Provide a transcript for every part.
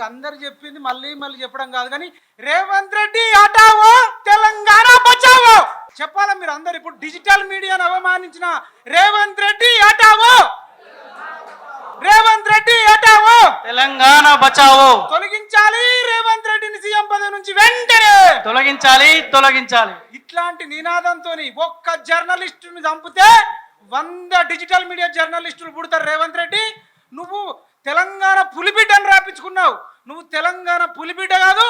అందరు చెప్పింది మళ్ళీ మళ్ళీ చెప్పడం కాదు కానీ రేవంత్ రెడ్డి హటావో తెలంగాణ బచావో చెప్పాలా మీరు అందరు. ఇప్పుడు డిజిటల్ మీడియాను అవమానించిన రేవంత్ రెడ్డి హటావో, రేవంత్ రెడ్డి హటావో, తెలంగాణ బచావో. తొలగించాలి రేవంత్ రెడ్డిని సీఎం పదవి నుంచి వెంటనే తొలగించాలి, తొలగించాలి. ఇట్లాంటి నినాదంతో ఒక్క జర్నలిస్టుని చంపితే 100 డిజిటల్ మీడియా జర్నలిస్టులు పుడతారు. రేవంత్ రెడ్డి నువ్వు తెలంగాణ పులిబిడ్డను రాపించుకున్నావు. నువ్వు తెలంగాణ పులిబిడ్డ కాదు,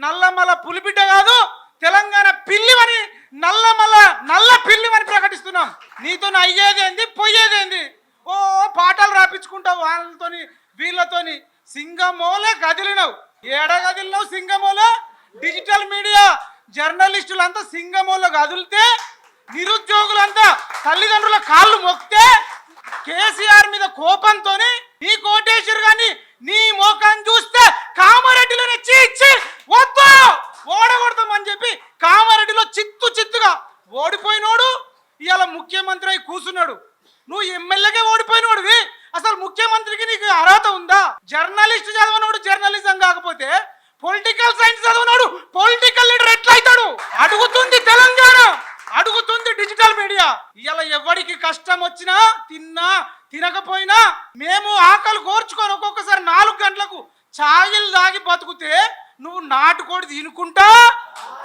నల్లమల పులిబిడ్డ కాదు, తెలంగాణ పిల్లివని నల్ల పిల్లివని ప్రకటిస్తున్నాం. నీతో అయ్యేదేంది పోయేదేంది? ఓ పాటలు రాపించుకుంటావు వాళ్ళతోని వీళ్ళతోని. సింగమోలే కదిలినవు. ఏడ కదిలినావు సింగమోలే? డిజిటల్ మీడియా జర్నలిస్టులంతా సింగమోలో కదిలితే, నిరుద్యోగులంతా తల్లిదండ్రుల కాళ్ళు మొక్కితే, కేసీఆర్ మీద కోపంతో నీ కోటేశ్వర్ గాని నీ మోకాన్ని చూస్తే కామారెడ్డిలోనే చీచి వద్దు ఓడగొడతామని చెప్పి కామారెడ్డిలో చిత్తుగా ఓడిపోయినోడు ఇవాళ ముఖ్యమంత్రి అయి కూర్చున్నాడు. నువ్వు ఎమ్మెల్యేగా ఓడిపోయినోడివి, అసలు ముఖ్యమంత్రికి నీకు అర్హత ఉందా? జర్నలిస్ట్ చదవనోడు జర్నలిజం కాకపోతే పొలిటికల్ సైన్స్ చదవనోడు పొలిటికల్ లీడర్ ఎట్లయితాడు? అడుగుతుంది తెలంగాణ, అడుగుతుంది డిజిటల్ మీడియా. ఇలా ఎవరికి కష్టం వచ్చినా తిన్నా తినకపోయినా మేము ఆకలి కోర్చుకొని ఒక్కొక్కసారి 4 గంటలకు ఛాయలు తాగి బతుకుతే నువ్వు నాటుకోడి తినుకుంటా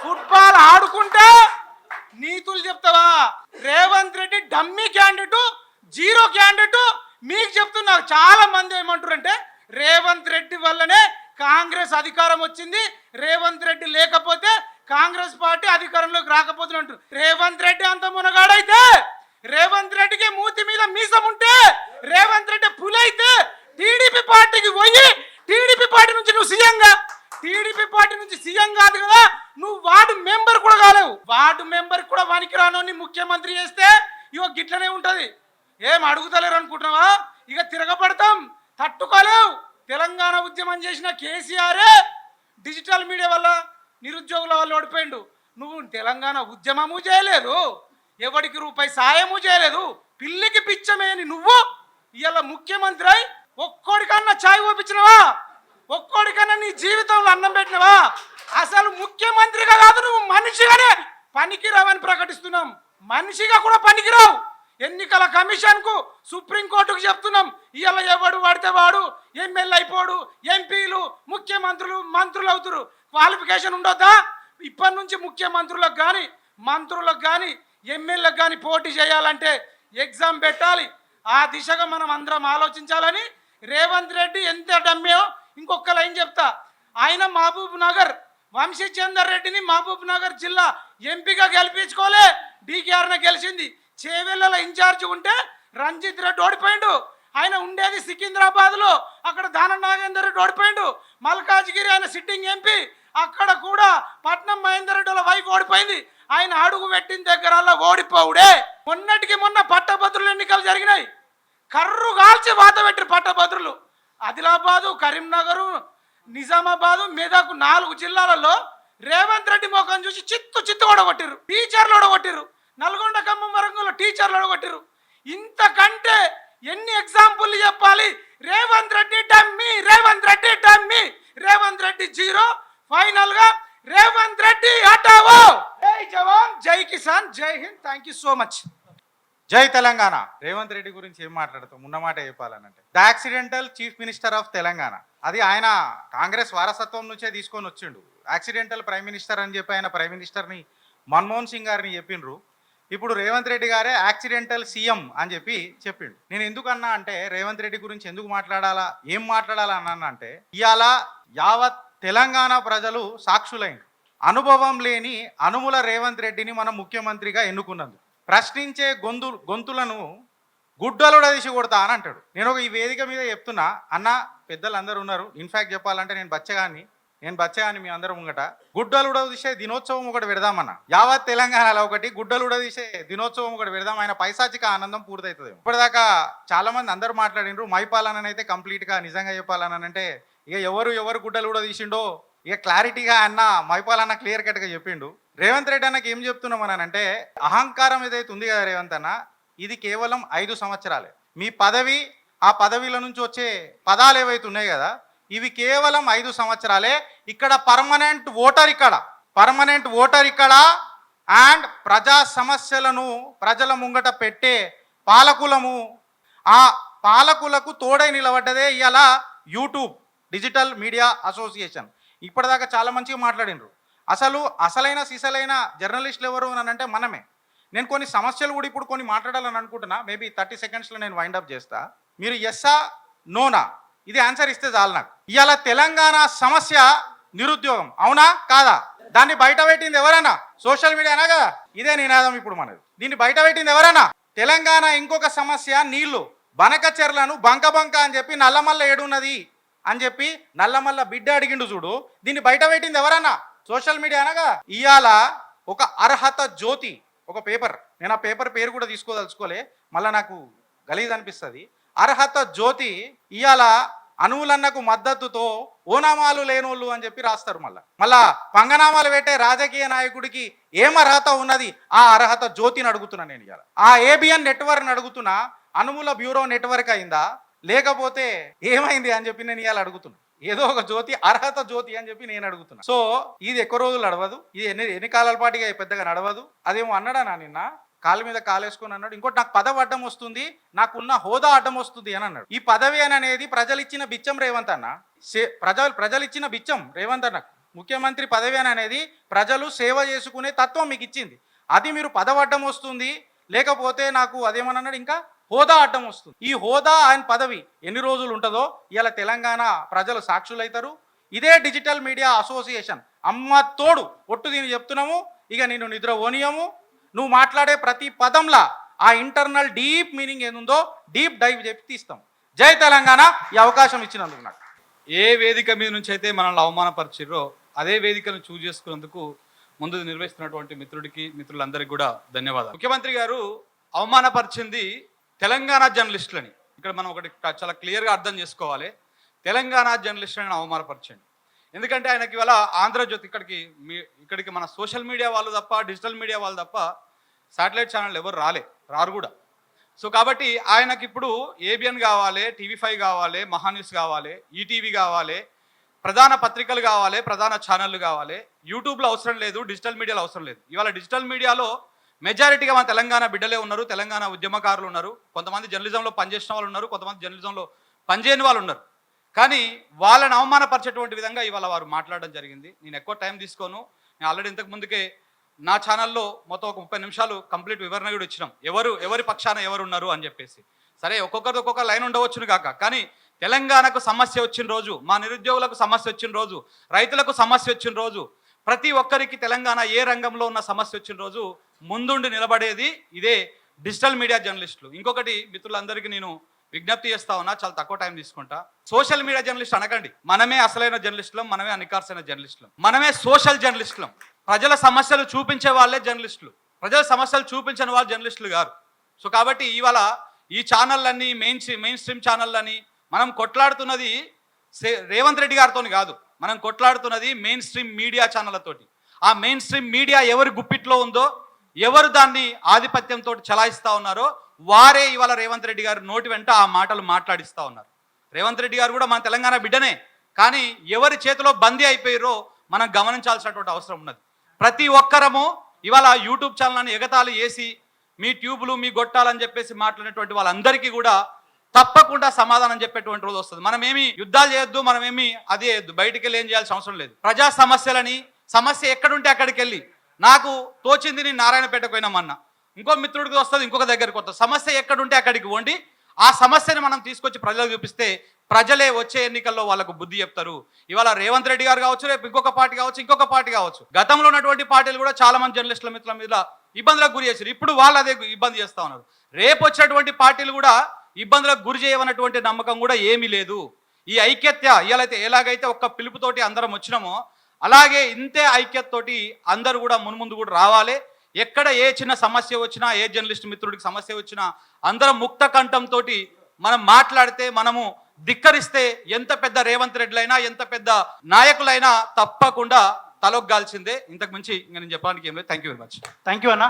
ఫుట్బాల్ ఆడుకుంటా నీతులు చెప్తావా? Revanth Reddy dummy candidate, zero candidate. మీకు చెప్తున్నా, చాలా మంది ఏమంటారంటే రేవంత్ రెడ్డి వల్లనే కాంగ్రెస్ అధికారం వచ్చింది, రేవంత్ రెడ్డి లేకపోతే కాంగ్రెస్ పార్టీ అధికారంలోకి రాకపోతున్నట్టు. రేవంత్ రెడ్డి అంత మునగాడైతే, రేవంత్ రెడ్డికి మూతి మీద మీసం ఉంటే, రేవంత్ రెడ్డి పులైతే టీడీపీ పార్టీకి పోయి టీడీపీ పార్టీ నుంచి నువ్వు సీఎంగా, టీడీపీ పార్టీ నుంచి సీఎం కాదు కదా, నువ్వు వార్డు మెంబర్ కూడా కాలేవు. వార్డు మెంబర్ కూడా వానికి రానోని ముఖ్యమంత్రి చేస్తే ఇగో గిట్లనే ఉంటది. ఏం అడుగుతలేరు అనుకుంటున్నావా? ఇక తిరగబడతాం, తట్టుకోలేవు. తెలంగాణ ఉద్యమం చేసిన కేసీఆరే డిజిటల్ మీడియా వల్ల నిరుద్యోగుల వల్ల ఓడిపోయిండు. నువ్వు తెలంగాణ ఉద్యమము చేయలేదు, ఎవడికి రూపాయి సాయము చేయలేదు, పిల్లికి పిచ్చమేని నువ్వు ఇవాళ ముఖ్యమంత్రి అయి ఒక్కోడికన్నా ఛాయ్ ఓపించినవా? ఒక్కోడికన్నా నీ జీవితంలో అన్నం పెట్టినవా? అసలు ముఖ్యమంత్రిగా కాదు, నువ్వు మనిషిగానే పనికిరావని ప్రకటిస్తున్నాం. మనిషిగా కూడా పనికిరావు. ఎన్నికల కమిషన్కు సుప్రీంకోర్టుకు చెప్తున్నాం. ఇవాళ ఎవడు పడితే వాడు ఎమ్మెల్యే అయిపోడు, ఎంపీలు ముఖ్యమంత్రులు మంత్రులు అవుతారు. క్వాలిఫికేషన్ ఉండొద్దా? ఇప్పటి నుంచి ముఖ్యమంత్రులకు కానీ మంత్రులకు కానీ ఎమ్మెల్యేలకు కానీ పోటీ చేయాలంటే ఎగ్జామ్ పెట్టాలి. ఆ దిశగా మనం అందరం ఆలోచించాలని రేవంత్ రెడ్డి ఎంత డమ్మో. ఇంకొక లైన్ చెప్తా, ఆయన మహబూబ్ నగర్ వంశీచందర్ రెడ్డిని మహబూబ్ నగర్ జిల్లా ఎంపీగా గెలిపించుకోలే, డీకేఆర్న గెలిచింది. చేవెళ్ళ ఇన్ఛార్జ్ ఉంటే రంజిత్ రెడ్డి ఓడిపోయిండు. ఆయన ఉండేది సికింద్రాబాద్లో, అక్కడ దానం నాగేందర్ రెడ్డి ఓడిపోయిండు. మల్కాజ్గిరి ఆయన సిట్టింగ్ ఎంపీ, అక్కడ కూడా పట్నం మహేందర్ రెడ్డి వాళ్ళ వైఫ్ ఓడిపోయింది. ఆయన అడుగు పెట్టిన దగ్గర ఓడిపోవుడే. మొన్నటికి మొన్న పట్టభద్రుల ఎన్నికలు జరిగినాయి. కర్రు కాల్చి వాత పెట్టిరు పట్టభద్రులు. ఆదిలాబాదు, కరీంనగరు, నిజామాబాదు, మెదక్ 4 జిల్లాలలో రేవంత్ రెడ్డి ముఖం చూసి చిత్తు ఓడగొట్టిరు. టీచర్లు ఓడగొట్టిరు. నల్గొండ ఖమ్మం వరంగల్లో టీచర్లు ఓడగొట్టిరు. ఇంతకంటే ఎన్ని ఎగ్జాంపుల్ చెప్పాలి? Revanth Reddy dummy, Revanth Reddy dummy, Revanth Reddy zero. Final గా రేవంత్ రెడ్డి హటావో. జై జవాన్, జై కిసాన్, జై హింద్. Thank you so much. జై తెలంగాణ. రేవంత్ రెడ్డి గురించి ఏం మాట్లాడతాం? ఉన్నమాట చెప్పాలనంటే the accidental chief minister of Telangana. అది ఆయన కాంగ్రెస్ వారసత్వం నుంచే తీసుకొని వచ్చిండు. యాక్సిడెంటల్ ప్రైమ్ మినిస్టర్ అని చెప్పి ఆయన ప్రైమ్ మినిస్టర్ని మన్మోహన్ సింగ్ గారిని చెప్పిండ్రు. ఇప్పుడు రేవంత్ రెడ్డి గారే యాక్సిడెంటల్ సీఎం అని చెప్పి చెప్పిండు. నేను ఎందుకన్నా అంటే రేవంత్ రెడ్డి గురించి ఎందుకు మాట్లాడాలా, ఏం మాట్లాడాలా అన్నా అంటే ఇవాళ యావత్ తెలంగాణ ప్రజలు సాక్షులైండు. అనుభవం లేని అనుముల రేవంత్ రెడ్డిని మనం ముఖ్యమంత్రిగా ఎన్నుకున్నందుకు ప్రశ్నించే గొంతులను గుడ్డలుడదీసి కొడతా అని అంటాడు. నేను ఈ వేదిక మీద చెప్తున్నా అన్న, పెద్దలు అందరూ ఉన్నారు. ఇన్ఫ్యాక్ట్ చెప్పాలంటే నేను బచ్చగాని మీ అందరూ ముంగట గుడ్డలుడదీసే దినోత్సవం ఒకటి పెడదామన్న. యావత్ తెలంగాణలో ఒకటి గుడ్డలుడదీసే దినోత్సవం ఒకటి పెడదాం. ఆయన పైశాచిక ఆనందం పూర్తవుతుంది. ఇప్పటిదాకా చాలా మంది అందరూ మాట్లాడినరు. మైపాలన అయితే కంప్లీట్గా నిజంగా చెప్పాలనంటే ఇక ఎవరు గుడ్డలు కూడా తీసిండో ఇక క్లారిటీగా అన్న మైపాలన్న క్లియర్ కట్గా చెప్పిండు. రేవంత్ రెడ్డి అన్నకి ఏం చెప్తున్నాం అని అంటే, అహంకారం ఏదైతే ఉంది కదా రేవంత్ అన్న, ఇది కేవలం 5 సంవత్సరాలే. మీ పదవి, ఆ పదవిల నుంచి వచ్చే పదాలు ఏవైతే ఉన్నాయి కదా, ఇవి కేవలం 5 సంవత్సరాలే. ఇక్కడ పర్మనెంట్ ఓటర్ ఇక్కడ అండ్ ప్రజా సమస్యలను ప్రజల ముంగట పెట్టే పాలకులము. ఆ పాలకులకు తోడై నిలబడ్డదే ఇవాళ యూట్యూబ్ డిజిటల్ మీడియా అసోసియేషన్. ఇప్పటిదాకా చాలా మంచిగా మాట్లాడినరు. అసలైన సిసలైన జర్నలిస్టులు ఎవరు అని అంటే మనమే. నేను కొన్ని సమస్యలు కూడా ఇప్పుడు కొన్ని మాట్లాడాలని అనుకుంటున్నా. మేబీ 30 సెకండ్స్లో నేను వైండప్ చేస్తా. మీరు ఎస్సా నోనా ఇది ఆన్సర్ ఇస్తే చాలు నాకు. ఇవాళ తెలంగాణ సమస్య నిరుద్యోగం, అవునా కాదా? దాన్ని బయట పెట్టింది ఎవరన్నా? సోషల్ మీడియానా కదా? ఇదే నినాదం ఇప్పుడు మనది. దీన్ని బయట పెట్టింది ఎవరన్నా? తెలంగాణ ఇంకొక సమస్య నీళ్లు. బనకచెర్లను బంక అని చెప్పి నల్లమల్ల ఏడున్నది అని చెప్పి నల్లమల్ల బిడ్డ అడిగిండు చూడు. దీన్ని బయట పెట్టింది ఎవరన్నా? సోషల్ మీడియానా కదా? ఇవాళ ఒక అర్హత జ్యోతి ఒక పేపర్, నేను ఆ పేపర్ పేరు కూడా తీసుకోదలుచుకోలే, మళ్ళీ నాకు గలీజ్ అనిపిస్తుంది. అర్హత జ్యోతి ఇవాళ అనువులన్నకు మద్దతుతో ఓనామాలు లేనోళ్ళు అని చెప్పి రాస్తారు. మళ్ళా పంగనామాలు పెట్టే రాజకీయ నాయకుడికి ఏం అర్హత ఉన్నది? ఆ అర్హత జ్యోతిని అడుగుతున్నా నేను ఇవాళ. ఆ ఏబిఎన్ నెట్వర్క్ని అడుగుతున్నా, అనుముల బ్యూరో నెట్వర్క్ అయిందా లేకపోతే ఏమైంది అని చెప్పి నేను ఇవాళ అడుగుతున్నా. ఏదో ఒక జ్యోతి, అర్హత జ్యోతి అని చెప్పి నేను అడుగుతున్నా. సో ఇది ఎక్కువ రోజులు నడవదు, ఇది ఎన్ని కాలాల పాటిగా పెద్దగా నడవదు. అదేమో అన్నాడా నిన్న కాళ్ళ మీద కాలేసుకొని అన్నాడు. ఇంకోటి నాకు పదవి అడ్డం వస్తుంది, నాకున్న హోదా అడ్డం వస్తుంది అని అన్నాడు. ఈ పదవి అనేది ప్రజలు ఇచ్చిన బిచ్చం రేవంత్ అన్న. ప్రజలు ఇచ్చిన బిచ్చం రేవంత్ అన్న. ముఖ్యమంత్రి పదవి అనేది ప్రజలు సేవ చేసుకునే తత్వం మీకు ఇచ్చింది. అది మీరు పదవి అడ్డం వస్తుంది లేకపోతే నాకు అదేమన్నాడు ఇంకా హోదా అడ్డం వస్తుంది. ఈ హోదా ఆయన పదవి ఎన్ని రోజులు ఉంటుందో ఇలా తెలంగాణ ప్రజలు సాక్షులైతారు. ఇదే డిజిటల్ మీడియా అసోసియేషన్ అమ్మ తోడు ఒట్టు దీన్ని చెప్తున్నాము. ఇక నేను నిద్ర ఓనియము. నువ్వు మాట్లాడే ప్రతి పదంలా ఆ ఇంటర్నల్ డీప్ మీనింగ్ ఏముందో డీప్ డైవ్ చెప్పి తీస్తాం. జై తెలంగాణ. ఈ అవకాశం ఇచ్చినందుకు నాకు. ఏ వేదిక మీద నుంచి అయితే మనల్ని అవమానపరిచిర్రో అదే వేదికను చూజ్ చేసుకున్నందుకు ముందు నిర్వహిస్తున్నటువంటి మిత్రులందరికీ కూడా ధన్యవాదాలు. ముఖ్యమంత్రి గారు అవమానపరిచింది తెలంగాణ జర్నలిస్టులని. ఇక్కడ మనం ఒకటి చాలా క్లియర్గా అర్థం చేసుకోవాలి. తెలంగాణ జర్నలిస్టులను అవమానపరిచండి. ఎందుకంటే ఆయనకి ఇవాళ ఆంధ్రజ్యోతి ఇక్కడికి మన సోషల్ మీడియా వాళ్ళు తప్ప, డిజిటల్ మీడియా వాళ్ళు తప్ప శాటిలైట్ ఛానల్ ఎవరు రారు కూడా. సో కాబట్టి ఆయనకి ఇప్పుడు ఏబిఎన్ కావాలి, TV5 కావాలి, మహాన్యూస్ కావాలి, ఈటీవీ కావాలి, ప్రధాన పత్రికలు కావాలి, ప్రధాన ఛానళ్ళు కావాలి. యూట్యూబ్లో అవసరం లేదు, డిజిటల్ మీడియాలో అవసరం లేదు. ఇవాళ డిజిటల్ మీడియాలో మెజారిటీగా మన తెలంగాణ బిడ్డలే ఉన్నారు, తెలంగాణ ఉద్యమకారులు ఉన్నారు, కొంతమంది జర్నలిజంలో పనిచేసిన వాళ్ళు ఉన్నారు, కొంతమంది జర్నలిజంలో పనిచేయని వాళ్ళు ఉన్నారు. కానీ వాళ్ళని అవమానపరిచేటువంటి విధంగా ఇవాళ వారు మాట్లాడడం జరిగింది. నేను ఎక్కువ టైం తీసుకోను. నేను ఆల్రెడీ ఇంతకు ముందుకే నా ఛానల్లో మొత్తం ఒక 30 నిమిషాలు కంప్లీట్ వివరణ కూడా ఇచ్చినాం, ఎవరి పక్షాన ఎవరు ఉన్నారు అని చెప్పేసి. సరే ఒక్కొక్కరిది ఒక్కొక్క లైన్ ఉండవచ్చును కాక, కానీ తెలంగాణకు సమస్య వచ్చిన రోజు, మా నిరుద్యోగులకు సమస్య వచ్చిన రోజు, రైతులకు సమస్య వచ్చిన రోజు, ప్రతి ఒక్కరికి తెలంగాణ ఏ రంగంలో ఉన్న సమస్య వచ్చిన రోజు ముందుండి నిలబడేది ఇదే డిజిటల్ మీడియా జర్నలిస్టులు. ఇంకొకటి మిత్రులందరికీ నేను విజ్ఞప్తి చేస్తా ఉన్నా, చాలా తక్కువ టైం తీసుకుంటా. సోషల్ మీడియా జర్నలిస్ట్ అనకండి. మనమే అసలైన జర్నలిస్టులం, మనమే అనికార్సైన జర్నలిస్టులం, మనమే సోషల్ జర్నలిస్టులం. ప్రజల సమస్యలు చూపించే వాళ్ళే జర్నలిస్టులు, ప్రజల సమస్యలు చూపించని వాళ్ళు జర్నలిస్టులు గారు. సో కాబట్టి ఇవాళ ఈ ఛానళ్ళన్నీ మెయిన్ స్ట్రీమ్ ఛానళ్ళని మనం కొట్లాడుతున్నది రేవంత్ రెడ్డి గారితో కాదు, మనం కొట్లాడుతున్నది మెయిన్ స్ట్రీమ్ మీడియా ఛానళ్ళతోటి. ఆ మెయిన్ స్ట్రీమ్ మీడియా ఎవరి గుప్పిట్లో ఉందో, ఎవరు దాన్ని ఆధిపత్యంతో చలాయిస్తూ ఉన్నారో వారే ఇవాళ రేవంత్ రెడ్డి గారు నోటి వెంట ఆ మాటలు మాట్లాడిస్తూ ఉన్నారు. రేవంత్ రెడ్డి గారు కూడా మన తెలంగాణ బిడ్డనే, కానీ ఎవరి చేతిలో బందీ అయిపోయారో మనం గమనించాల్సినటువంటి అవసరం ఉన్నది. ప్రతి ఒక్కరము ఇవాళ యూట్యూబ్ ఛానల్ని ఎగతాళి చేసి మీ ట్యూబులు మీ గొట్టాలని చెప్పేసి మాట్లాడినటువంటి వాళ్ళందరికీ కూడా తప్పకుండా సమాధానం చెప్పేటువంటి రోజు వస్తుంది. మనమేమి యుద్ధాలు చేయొద్దు, మనమేమి అదే చేయొద్దు, బయటికి వెళ్ళి ఏం చేయాల్సిన అవసరం లేదు. ప్రజా సమస్యలని, సమస్య ఎక్కడుంటే అక్కడికి వెళ్ళి, నాకు తోచింది నేను నారాయణపేటకు పోయినామన్నా, ఇంకో మిత్రుడికి వస్తుంది, ఇంకొక దగ్గరికి వస్తుంది. సమస్య ఎక్కడుంటే అక్కడికి వండి ఆ సమస్యని మనం తీసుకొచ్చి ప్రజలకు చూపిస్తే ప్రజలే వచ్చే ఎన్నికల్లో వాళ్ళకు బుద్ధి చెప్తారు. ఇవాళ రేవంత్ రెడ్డి గారు కావచ్చు, రేపు ఇంకొక పార్టీ కావచ్చు, ఇంకొక పార్టీ కావచ్చు. గతంలో ఉన్నటువంటి పార్టీలు కూడా చాలా మంది జర్నలిస్టుల మిత్రుల మీద ఇబ్బందులకు గురి చేశారు. ఇప్పుడు వాళ్ళు అదే ఇబ్బంది చేస్తూ ఉన్నారు. రేపు వచ్చినటువంటి పార్టీలు కూడా ఇబ్బందులకు గురి చేయవన్నటువంటి నమ్మకం కూడా ఏమీ లేదు. ఈ ఐక్యత ఎలాగైతే ఒక్క పిలుపుతోటి అందరం వచ్చినామో అలాగే ఇంతే ఐక్యతతోటి అందరూ కూడా మున్ముందు కూడా రావాలి. ఎక్కడ ఏ చిన్న సమస్య వచ్చినా, ఏ జర్నలిస్ట్ మిత్రుడికి సమస్య వచ్చినా అందరం ముక్త కంఠంతో మనం మాట్లాడితే, మనము ధిక్కరిస్తే ఎంత పెద్ద రేవంత్ రెడ్డిలైనా, ఎంత పెద్ద నాయకులైనా తప్పకుండా తలొగ్గాల్సిందే. ఇంతకు మించి ఇంకా నేను చెప్పడానికి ఏం లేదు. Thank you very much. Thank you అన్న.